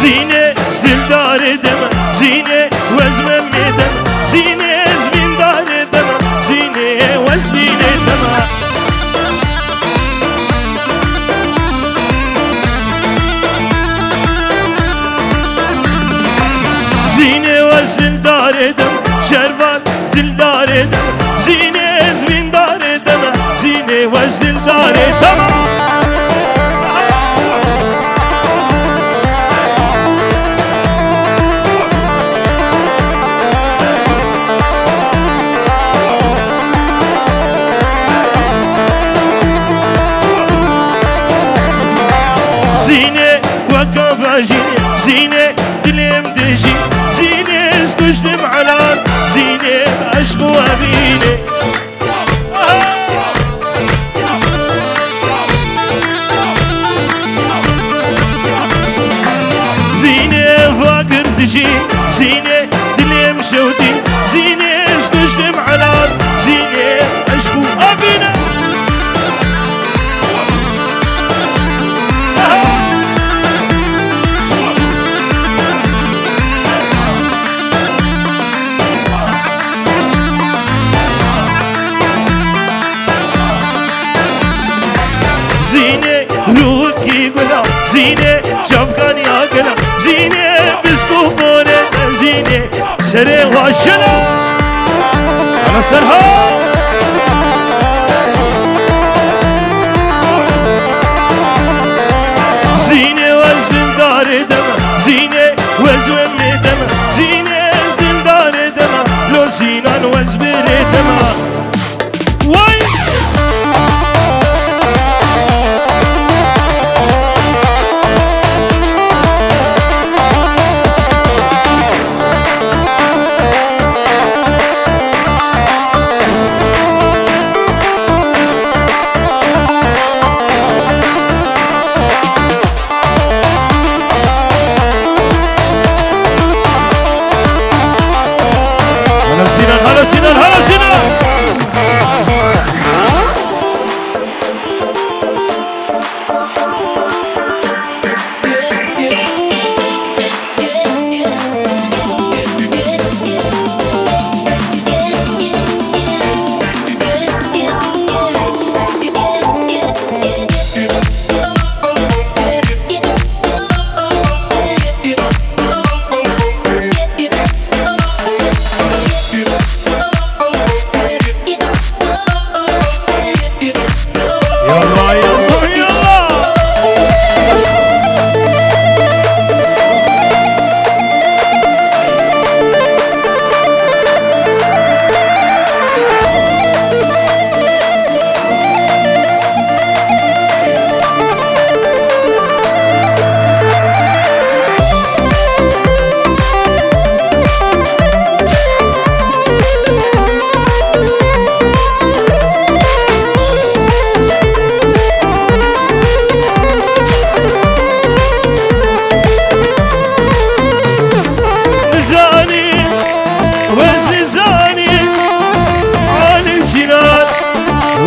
زينة زلدار دم زينة وزمن دم زينة زمندار دم زينة وزنين دم زينة وزلدار دم شرفان زلدار دم زينة زمندار دم زينة وزلدار دم زينة وكافاجينة زينة دلم دجي زينة سكشتم على زينة عشق وابينة زينة فاقر دجي زينة دلم شوتي زينة سكشتم على زينة عشق وابينة زينة روكي قلا زينة شفقان يا قلا زينة بسكوفونة زينة سري واشلا على سرها زينة وزن دار دم زينة وزن دم زينة وزن دار دم لو سينان وزبر دم واي هلا سنان هلا سنان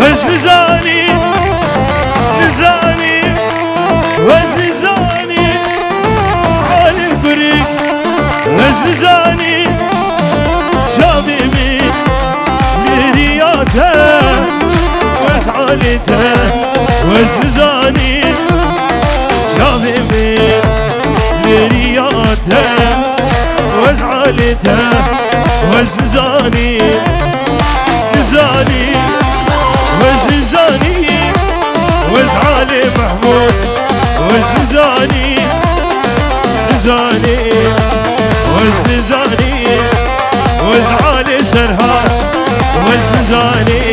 وزن زاني نزاني وزن زاني على البريق وزن زاني شابيبي لرياته وزعالته وزن زاني شابيبي لرياته وزعالته وزن زاني نزاني وزن زاني وزعالي محمود وزن زاني زاني وزن زاني وزعالي سرهان وزن زاني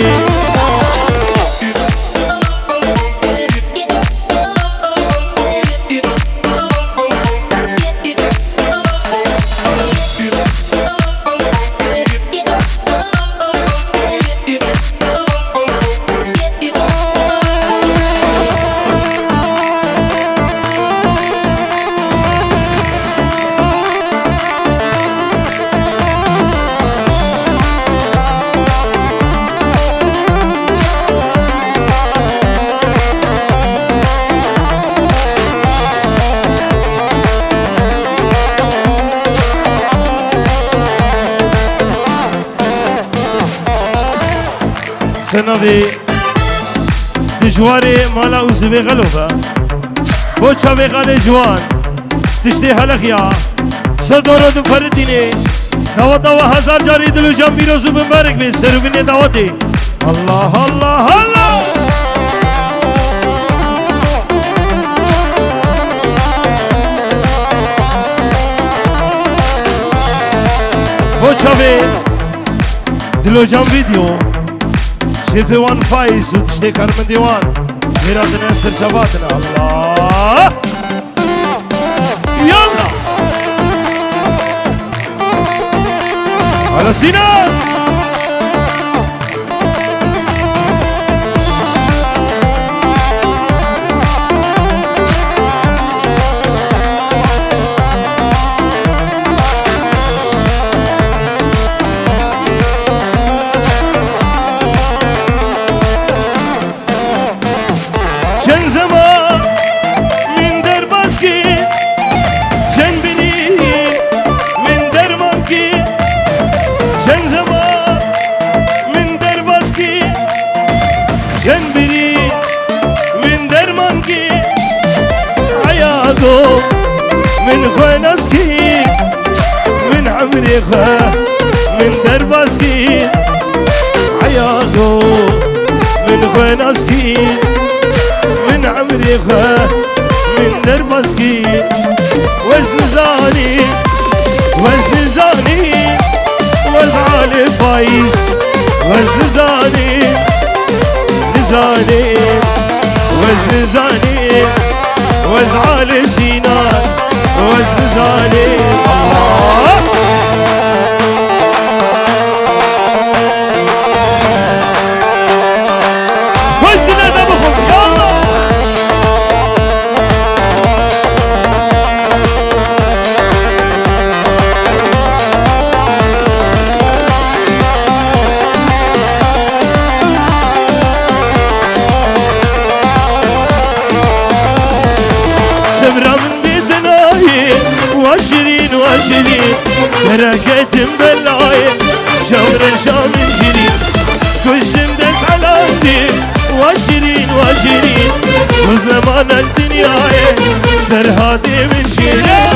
سنوی دجواری مالا و زوی غلوبه بو چاوی غال جوان تشتی حلقیا صدورو دو فردینه دعوتا و هزار جاری دلو جان بیروزو بمبارک بی سروبینی دعوتی الله الله الله بو چاوی دلو جان ویدیو شیفی وان فایز و تشتی کرمن دیوان میرادن سرچواتنا الله يلا على سينا چند زمان من در باسکی چند بینی من در مانکی چند زمان من در باسکی چند بینی من در مانکی عیادو من خوین اسکی من عمری خواه من در باسکی عیادو من خوین اسکی من عمري خواه من دربسكي وزنزاني وزنزاني وزعالي فايز وزنزاني نزاني وزنزاني وزعالي سينان وزنزاني الله وزنا دمخم يلا سمرة من بيتناي واشرين واشرين بركات بالعين جمر شام شيرين كشم دس على الدين واشرين واشرين شو زمان الدنيا سرهاتي من شيرين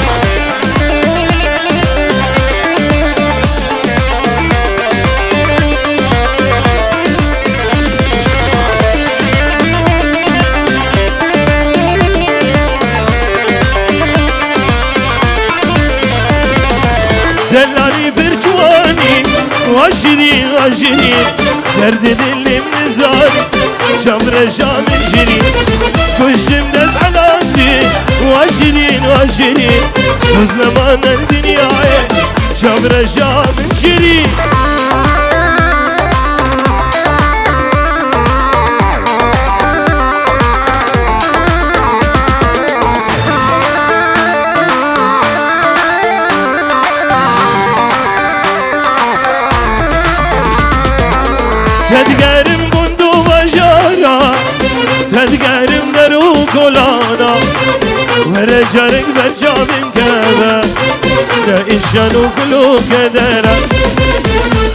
دلالي برجواني واشرين واشرين درد دلي من زاري جمر شام شيرين كشم دس على الدين واشرين واشرين شو زمان الدنيا جمر شام شيرين تدقارم بندو بجارا تدقارم درو كولانا ورجارك برجام كذا رئيشانو كلو كدرا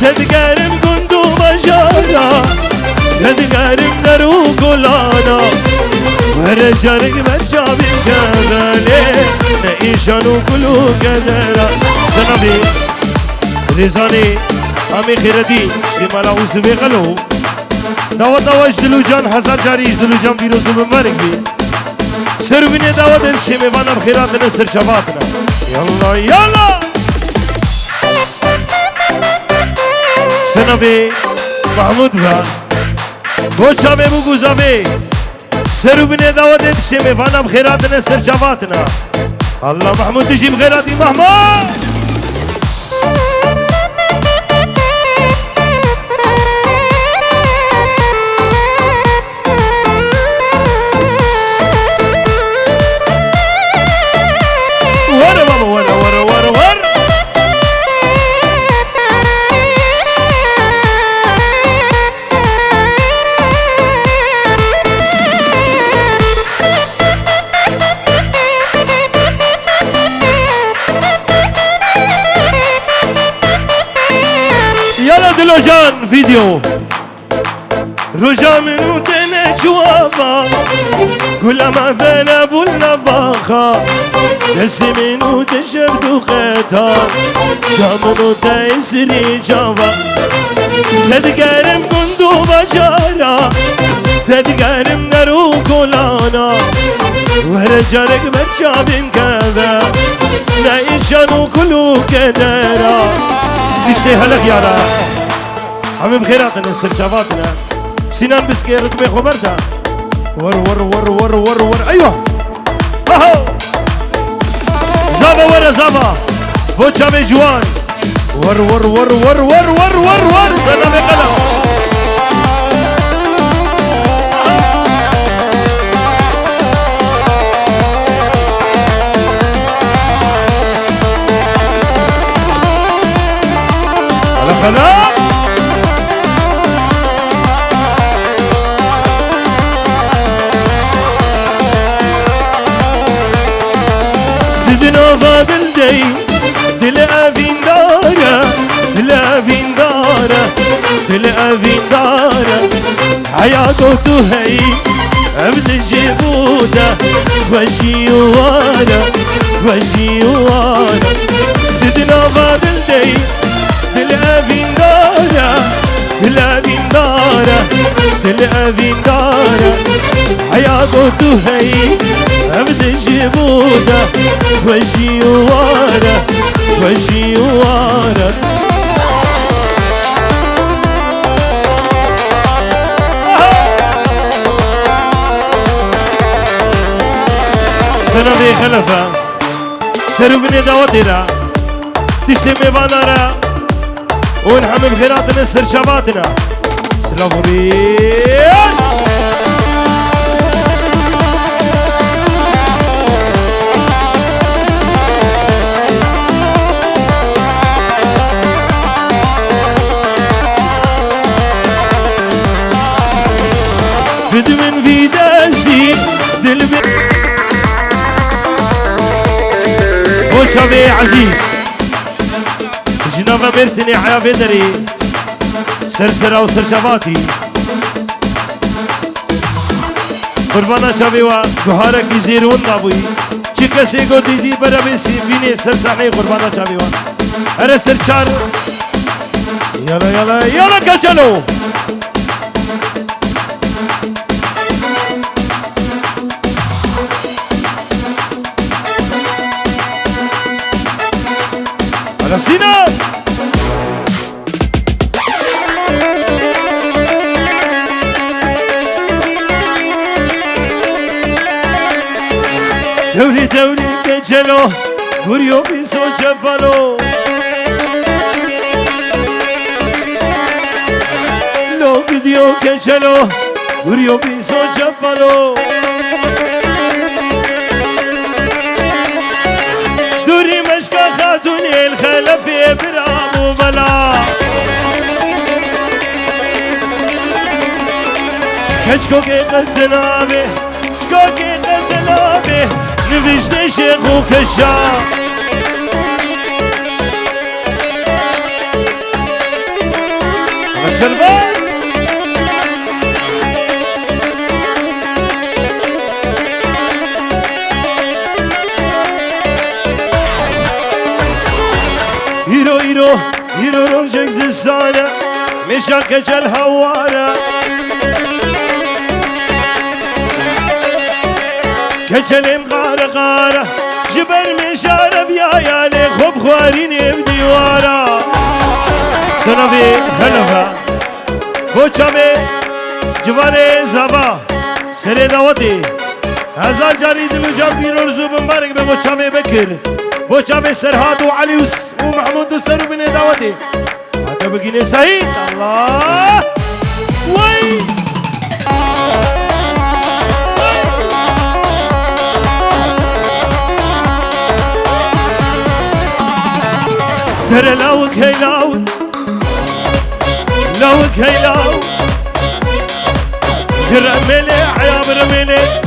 تدقارم بندو بجارا تدقارم درو كولانا ورجارك برجام كذا رئيشانو كلو كدرا سنبي رزاني امي خيرتي شمالا وسبي غلو دعوت دواج دلو جان هزار جاري دلو جان بيروزو بمبارك بي سربني دعوت الشمي وانا بخيرات نسر شباتنا يلا يلا سنبي محمود با بوچا بي بوگوزا بي سربني دعوت الشمي وانا بخيرات نسر شباتنا الله محمود تجي بخيراتي محمود جان فيديو رجا منو دنا جوابا كل ما فانا بالنفاخة دس منو تشرد وخيطا دامنو تيسري جابا تذكرم كندو بجارا تذكرم نرو كولانا ورجالك بتشابم كذا نايشانو كلو كدرا دشتي هلك يارا عم بخيراتنا السرشافاتنا سنان بسكيرت بخبرتها ور ور ور ور ور ور ايوه اهو زابا ورا زابا بوتشا بجوان ور ور ور ور ور ور ور ور سلام قلم على قلم تدنوفا بالدي دلقا فين دارة دلقا فين دارة دلقا فين دارة حياته تهي عبد الجبودة وجي ورا وجي ورا تدنوفا بالدي دلقا فين دارة دلقا فين دارة دلقا فين دارة حياته تهي عبد الجبودة وجي ورا وجي ورا سنة في خلفة سروا من دواتنا تشتمي بانارا ونحمل خيراتنا سر شباتنا سلام ريس بدمن في داسي دلبي وشافي عزيز جنابا مرسني حيا بدري سرسرة وسرشافاتي قربانا شافي وبهارك يزيرون نابوي چكسي قو ديدي برا بيسي بيني سرساني قربانا شافي ارى سرچار يلا يلا يلا كچلو على سينا دولي دولي كجلو غوريو بيسو جبالو لو فيديو كجلو غوريو بيسو جبالو دوري مشكا خاتوني الخلفي برامو بلا كشكو كي قلتنابي شكو كي قلتنابي نفجد شيخ وكشاف على الشربان يرو يرو يرو روجك زسانة مشاكج الهوارة كجلم غارة غارة جبر مشارة بياياني خب خواريني بديوارة سنبي خلفة بوچامي جواني زبا سري داوتي هزار جاري دلو جاب بيروزو بمبارك بوچامي بكر بوچامي سرهاد وعلي ومحمود سرو بني داوتي هذا بقيني سعيد الله وي ترى لوك هي لوك لوك هي لوك جرأ ملي عياب رملي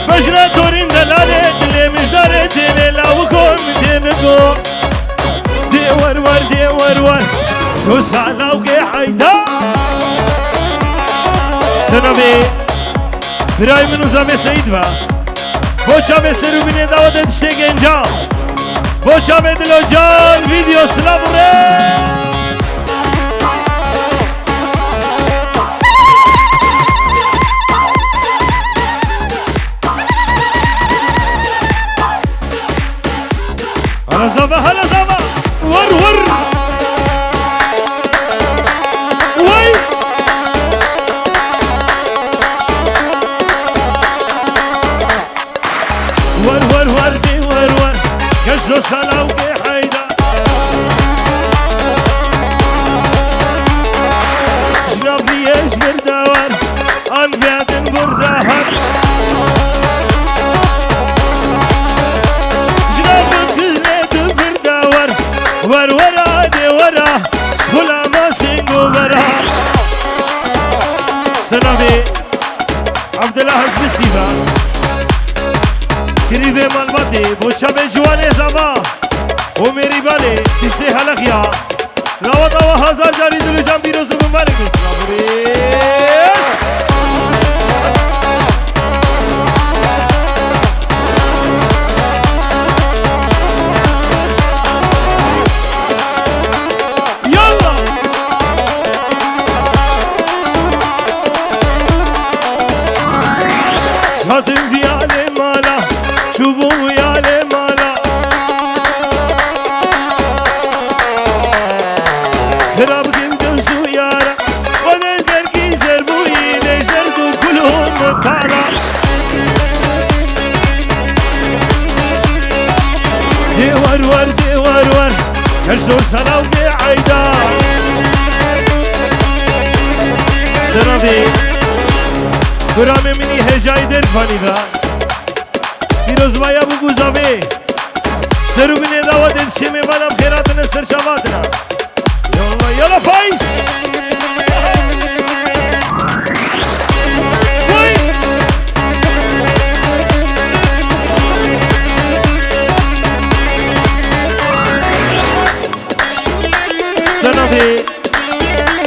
بجرة تورين دلالي دلي مش دارتيني لوكم تنكو دي ورور دي ورور توسع لوك حيدا برای منو زمه سعید و بوچا به سرو بینه دعوت دشته گنجا بوچا به دلو جان ویدیو سلام ره هلا زبا هلا زبا ور ور وي ور ور ور دي ور ور كشلو سلاو بي حيدا جنابي ايش برداور ان بيادن برداهر ور ورا دي ورا سهولا ما سنگو ورا سلامي عبد الله حسب ستيفا قريبه مالباتي بوچا بجواني زبا و میری باله تشتی حلقیا راوت آوا هزار جاری دلو جان بیروز مبارک بسلام ریس Zaten viyale mala, çubuğu viyale mala Kırab kim dönsü yara Bana der gizer bu iyileşler du kulağını tala De var var Kaçtor salav de ayda Senavi برامه منی هجای در فانیدا پیروز بایا بگو زاوی سرو بینه دعوت شمی بانم خیراتن سرشاواتنا یالا یالا فایس وی سنافی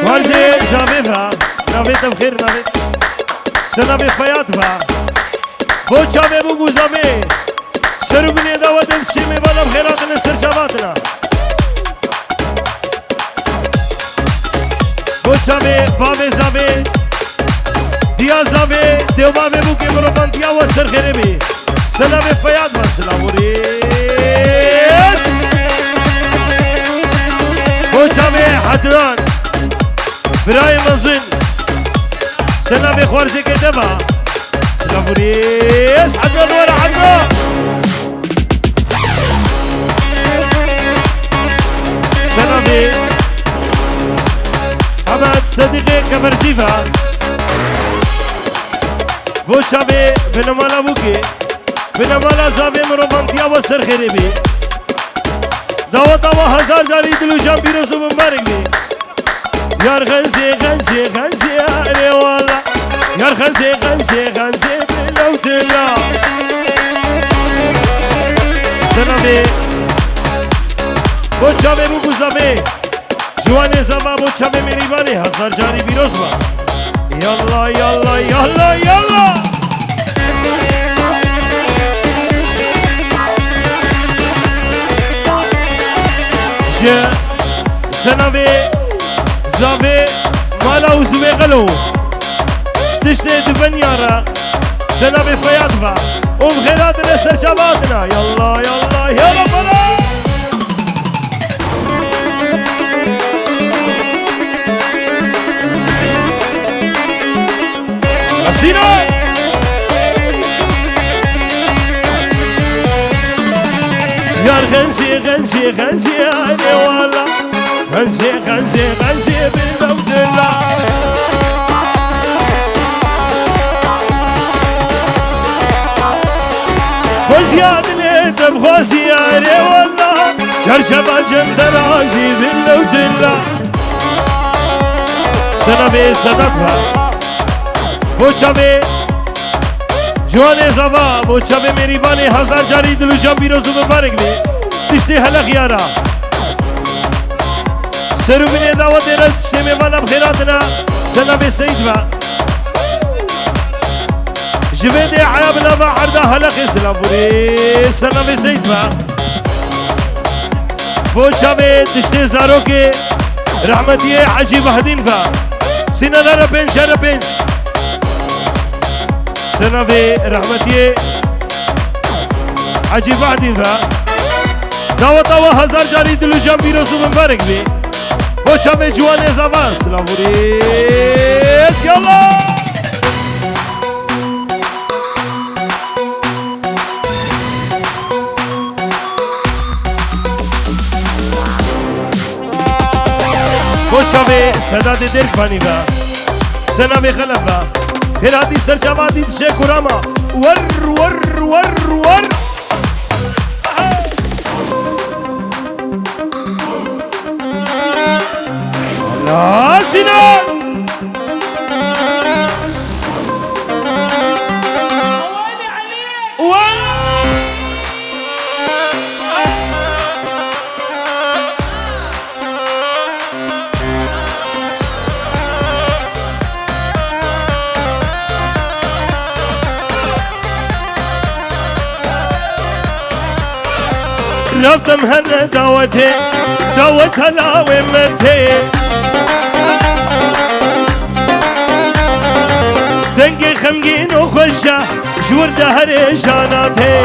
وارزه زاوی فا ناویتم خیر ناویت سنابه فیاد و بوچا به بگو زمه سرو بینه دعوت شیمه بالم خیراتن سرچاواتنا بوچا به باوه زمه دیا زمه دیو باوه بو که مرمان دیا و سر خیره بی سنابه فیاد و سلام ریس بوچا به حدران برای مزن سلام خوارزي كدبا سلام وريس حنا ورا حنا سلامي عبد صديقي كبرزيفا بوشابي بنمالا بوكي بنمالا زابي مروفانتيا وسر خريبي دعوت و هزار جاري دلو جان بيروزو مبارك بي یار خنزی اره والا یار خنزی بلو دلا سلامی بوچا به بگو زمه جوان زما بوچا به میری بانی هزار جاری بیروز با یالا یالا یالا یالا جه سلامی زاوی مالا و زوی غلو شتشته دبن یارا سلام فیاد با خیراتنا سرچاواتنا یالا یالا یالا بلا اسینا یار غنزی آره والا غنزي بالموت الله وزياد ليتم خوزياري والله شرشبا جنب رازي بالموت الله سنبي صدقها بوچا بي جواني زبا بوچا بي میری باني هزار جاري دلو جان بيروزو مبارك بي تشتي حلق يارا سرو بینه دعوت دیرد شمی وانا بخیراتنا سلام سید با جبيدي عياب لما عرضها هلقي سلافوري سنة زيت با فوشابي تشتي زاروكي رحمتي عجيب هدين فا سنة لارا بنش هرا بنش سنة في رحمتي عجيب هدين فا دعوة هزار جاري دلو جنبي رسو مبارك بي فوشابي جواني زفار سلافوري يلا بوشاوي سداد درك بانيفا سنامي خلفا هراتي سرجوادي تشكراما ور ور ور ور الله سنان ربطم هنا دعوتي دعوتها لا ومتي دنقي خمقين وخشة جور دهر جاناتي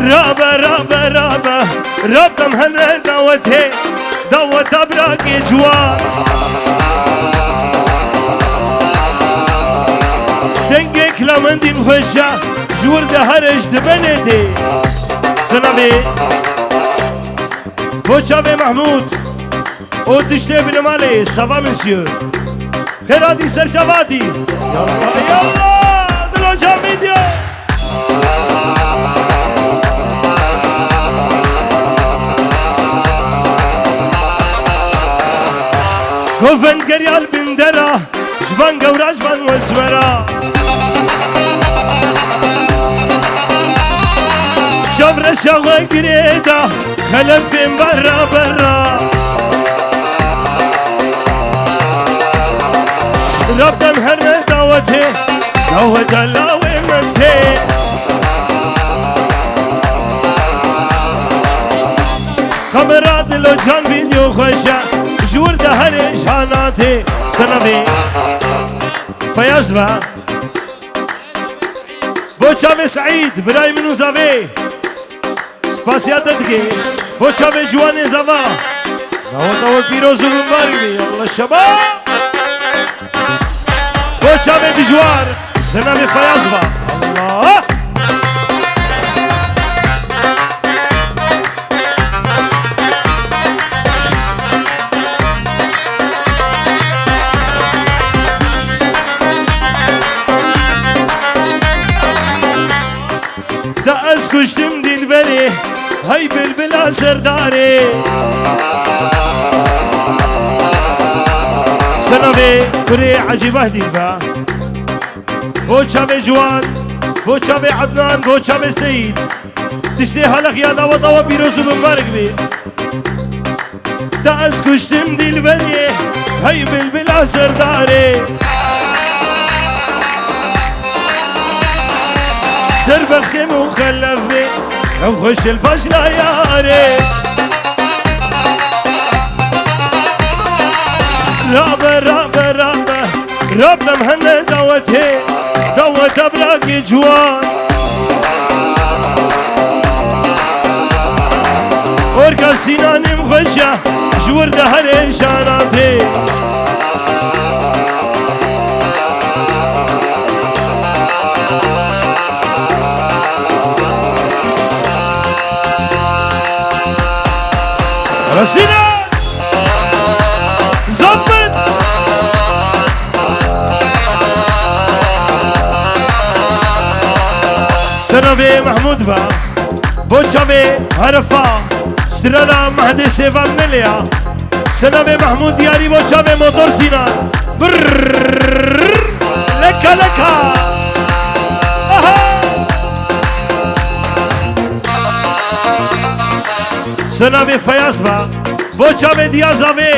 رابا رابا رابا ربطم هنا دعوتي دعوتها براقي جوار دنقي كلامندين خشة جور دهرش دبنتي سنبي بوشابي محمود او تشتي بن مالي سافا مسيو خيراتي سرشافاتي يلا يلا دلو جاميديو كوفن قريال بندرة جبان قورا جبان واسمرا شبر شغل قريدة خلفين برا برا ربطا مهرنا دعوتي دعوة اللاوي منتي خبرات لو جان فيديو خوشة جور دهر جاناتي سنبي فياز با بوشابي سعيد براي منو زاوي سپاسياتتكي بوشابي جواني زاوا دعوة بيروزو بمباربي الله شباب بوشابي دجوار سنبي فياز با الله كشتم دلبري هاي بلبلا سرداري سنوي كري عجيبه دلبا بوشابي جوان بوشابي عدنان بوشابي سيد تشتي هلق يا دوا دوا بيروزو مبارك بي داس كشتم دلبري هاي بلبلا سرداري سربك مخلف بي او خوش الباش لا ياري رابا رابا رابا رابا مهنا دعوتي دعوت ابراقي جوان وركا سيناني مخشة جور دهر شاناتي رسينا زبط سنوي محمود با بوشابي هرفا سترانا مهدي سيفا منليا سنوي محمود دياري بوشابي موتور سينان لكا لكا سنوي فياز با بوشابي ديازاوي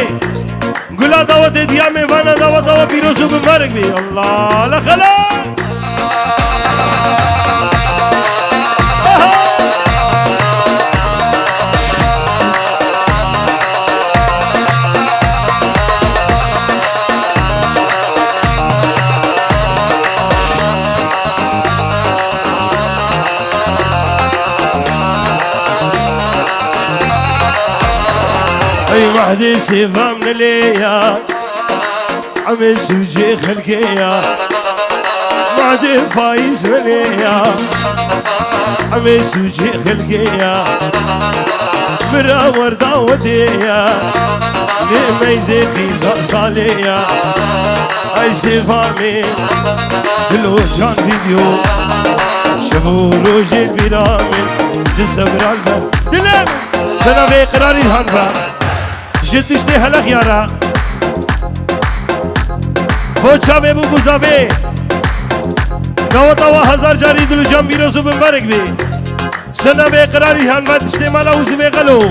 قلا دعوت ديامي وانا دعوت بيروزو مبارك بي الله لا خلاص اي وحدي سيفا من ليا عم سوجي خلقيا وحدي فايز ليا عم سوجي خلقيا برا وردا وديا لميزي خيزا صاليا اي سيفا من دلوجان فيديو شافوا روجي البرامل دسبر البر دلم سلام اقراري الهنفا جدشتی هلق یارا خوچاوه بو گزاوه نواتاوا هزار جاری دلو جام بیروزو بمبارک بی سنم اقراری هنوان دشتی مالا وزی بغلو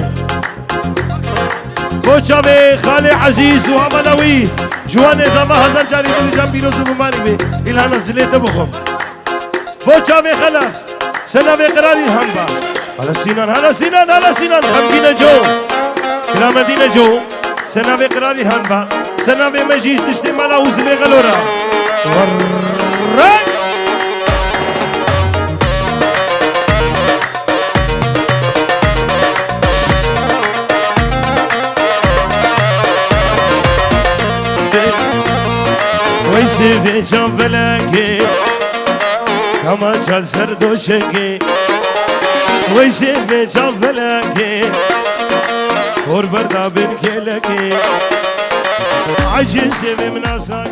خوچاوه خال عزیز و عملوی جوان ازاما هزار جاری دلو جام بیروزو بمبارک بی الهان الزلیت بخم خوچاوه خلف سنم اقراری هنوان هلا سینان هلا سینان هلا سینان خمگین جو إلى مدينة جو سنة بقراري هنبا سنة بمجيش تشتي مالا وزبي غلورا ورق ويسي في جنبلكي كما جال سردوشكي ويسي في جنبلكي اور بردا بن کے لگے عجز سے میں مناسا